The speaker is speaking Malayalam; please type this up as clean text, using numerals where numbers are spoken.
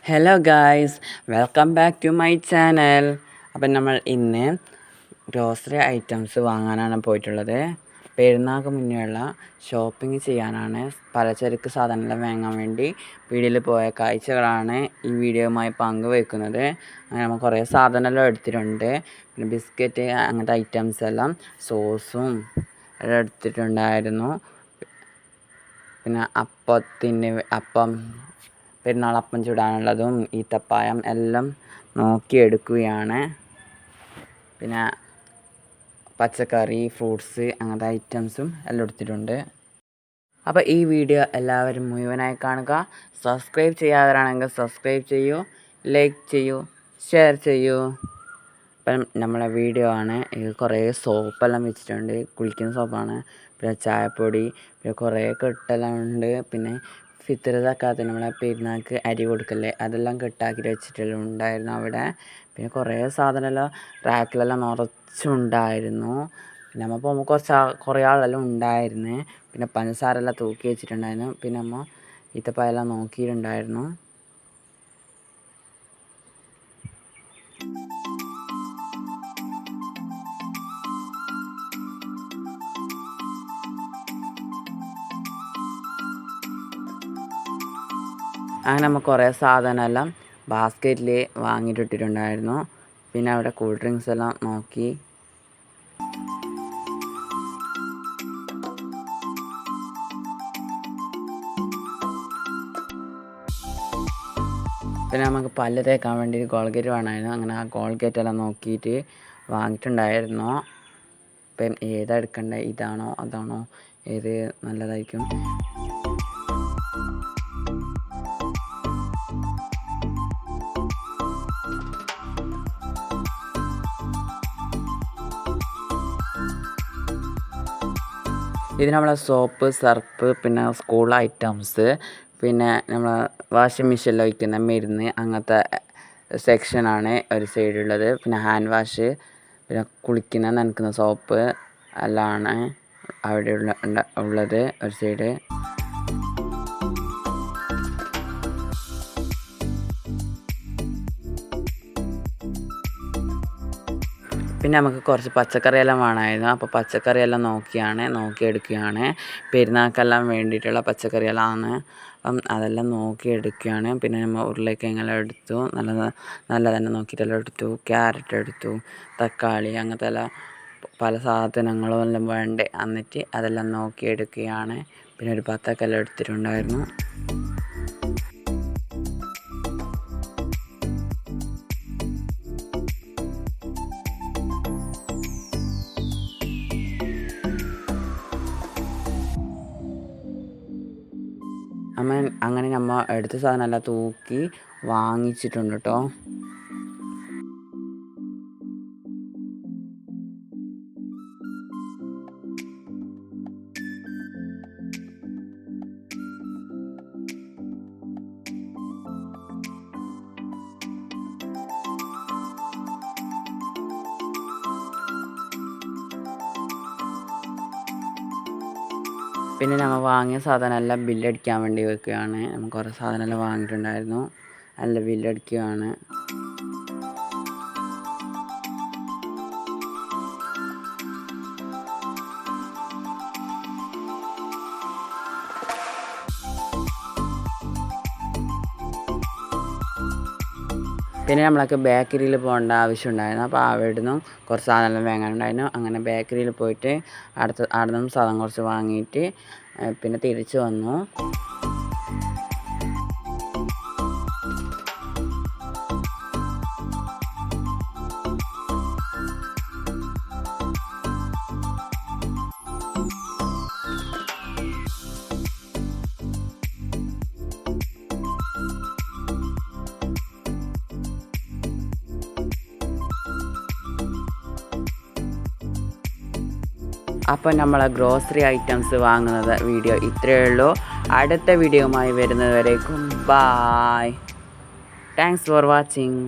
Hello guys, welcome back to my channel. അപ്പം നമ്മൾ ഇന്ന് ഗ്രോസറി ഐറ്റംസ് വാങ്ങാനാണ് പോയിട്ടുള്ളത്. പെരുന്നാൾക്ക് മുന്നേയുള്ള ഷോപ്പിംഗ് ചെയ്യാനാണ്, പലചരക്ക് സാധനങ്ങൾ വാങ്ങാൻ വേണ്ടി വീട്ടിൽ പോയ കാഴ്ചകളാണ് ഈ വീഡിയോയുമായി പങ്കുവയ്ക്കുന്നത്. അങ്ങനെ നമ്മൾ കുറേ സാധനമെല്ലാം എടുത്തിട്ടുണ്ട്. പിന്നെ ബിസ്ക്കറ്റ് അങ്ങനത്തെ ഐറ്റംസ് എല്ലാം, സോസും എല്ലാം എടുത്തിട്ടുണ്ടായിരുന്നു. പിന്നെ അപ്പം പെരുന്നാളപ്പം ചുടാനുള്ളതും ഈത്തപ്പായം എല്ലാം നോക്കിയെടുക്കുകയാണ്. പിന്നെ പച്ചക്കറി, ഫ്രൂട്ട്സ് അങ്ങനത്തെ ഐറ്റംസും എല്ലാം എടുത്തിട്ടുണ്ട്. അപ്പോൾ ഈ വീഡിയോ എല്ലാവരും മുഴുവനായി കാണുക. സബ്സ്ക്രൈബ് ചെയ്യാത്തവരാണെങ്കിൽ സബ്സ്ക്രൈബ് ചെയ്യൂ, ലൈക്ക് ചെയ്യൂ, ഷെയർ ചെയ്യൂ. ഇപ്പം നമ്മളെ വീഡിയോ ആണ്. ഇത് കുറേ സോപ്പെല്ലാം വെച്ചിട്ടുണ്ട്. കുളിക്കുന്ന സോപ്പാണ്. പിന്നെ ചായപ്പൊടി, പിന്നെ കുറേ കെട്ടെല്ലാം ഉണ്ട്. പിന്നെ ഫിത്തർ സക്കാത്ത് നമ്മളെ പെരുന്നാൾക്ക് അരി കൊടുക്കല്ലേ, അതെല്ലാം കെട്ടാക്കി വെച്ചിട്ടെല്ലാം ഉണ്ടായിരുന്നു അവിടെ. പിന്നെ കുറേ സാധനമെല്ലാം റാക്കിലെല്ലാം നിറച്ചുണ്ടായിരുന്നു. പിന്നെ നമ്മൾ പോകുമ്പോൾ കുറേ ആളെല്ലാം ഉണ്ടായിരുന്നു. പിന്നെ പഞ്ചസാര എല്ലാം തൂക്കി വെച്ചിട്ടുണ്ടായിരുന്നു. പിന്നെ നമ്മൾ ഈത്തപ്പഴമെല്ലാം നോക്കിയിട്ടുണ്ടായിരുന്നു. അങ്ങനെ നമ്മൾ കുറേ സാധനമെല്ലാം ബാസ്ക്കറ്റിൽ വാങ്ങിയിട്ടിട്ടുണ്ടായിരുന്നു. പിന്നെ അവിടെ കൂൾ ഡ്രിങ്ക്സ് എല്ലാം നോക്കി. പിന്നെ നമുക്ക് പല്ല് തേക്കാൻ വേണ്ടി കോൾഗേറ്റ് വേണമായിരുന്നു. അങ്ങനെ ആ കോൾഗേറ്റ് എല്ലാം നോക്കിയിട്ട് വാങ്ങിയിട്ടുണ്ടായിരുന്നു. ഇപ്പം ഏതാ എടുക്കേണ്ടത്, ഇതാണോ അതാണോ, ഏത് നല്ലതായിരിക്കും? ഇത് നമ്മളെ സോപ്പ്, സർഫ്, പിന്നെ സ്കൂൾ ഐറ്റംസ്, പിന്നെ നമ്മൾ വാഷിംഗ് മെഷീനിൽ വയ്ക്കുന്ന മരുന്ന്, അങ്ങനത്തെ സെക്ഷനാണ് ഒരു സൈഡുള്ളത്. പിന്നെ ഹാൻഡ് വാഷ്, പിന്നെ കുളിക്കുന്ന നനക്കുന്ന സോപ്പ് എല്ലാമാണ് അവിടെ ഉള്ളത് ഒരു സൈഡ്. പിന്നെ നമുക്ക് കുറച്ച് പച്ചക്കറിയെല്ലാം വേണമായിരുന്നു. അപ്പോൾ പച്ചക്കറിയെല്ലാം നോക്കിയെടുക്കുകയാണ്. പെരുന്നാൾക്കെല്ലാം വേണ്ടിയിട്ടുള്ള പച്ചക്കറികളാണ്. അപ്പം അതെല്ലാം നോക്കിയെടുക്കുകയാണ്. പിന്നെ നമ്മൾ ഉരുളക്കിഴങ്ങെല്ലാം എടുത്തു, നല്ല തന്നെ നോക്കിയിട്ടെല്ലാം എടുത്തു. ക്യാരറ്റ് എടുത്തു, തക്കാളി, അങ്ങനത്തെ എല്ലാം പല സാധനങ്ങളും എല്ലാം വേണ്ടേ, എന്നിട്ട് അതെല്ലാം നോക്കിയെടുക്കുകയാണ്. പിന്നെ ഒരു ബത്തക്കെല്ലാം എടുത്തിട്ടുണ്ടായിരുന്നു. അങ്ങനെ നമ്മൾ എടുത്ത സാധനമെല്ലാം തൂക്കി വാങ്ങിച്ചിട്ടുണ്ട് കേട്ടോ. പിന്നെ നമ്മൾ വാങ്ങിയ സാധനമെല്ലാം ബില്ലടിക്കാൻ വേണ്ടി വെക്കുകയാണ്. നമുക്ക് കുറേ സാധനമെല്ലാം വാങ്ങിയിട്ടുണ്ടായിരുന്നു, എല്ലാം ബില്ലടിക്കുകയാണ്. പിന്നെ നമ്മളൊക്കെ ബേക്കറിയിൽ പോകേണ്ട ആവശ്യമുണ്ടായിരുന്നു. അപ്പോൾ അവിടെ നിന്നും കുറച്ച് സാധനമെല്ലാം വാങ്ങാനുണ്ടായിരുന്നു. അങ്ങനെ ബേക്കറിയിൽ പോയിട്ട് അവിടെ നിന്നും സാധനം കുറച്ച് വാങ്ങിയിട്ട് പിന്നെ തിരിച്ചു വന്നു. അപ്പോൾ നമ്മളെ ഗ്രോസറി ഐറ്റംസ് വാങ്ങുന്നത് വീഡിയോ ഇത്രയേ ഉള്ളൂ. അടുത്ത വീഡിയോയുമായി വരുന്നത് വരേക്കും ബായ്. Thanks for watching.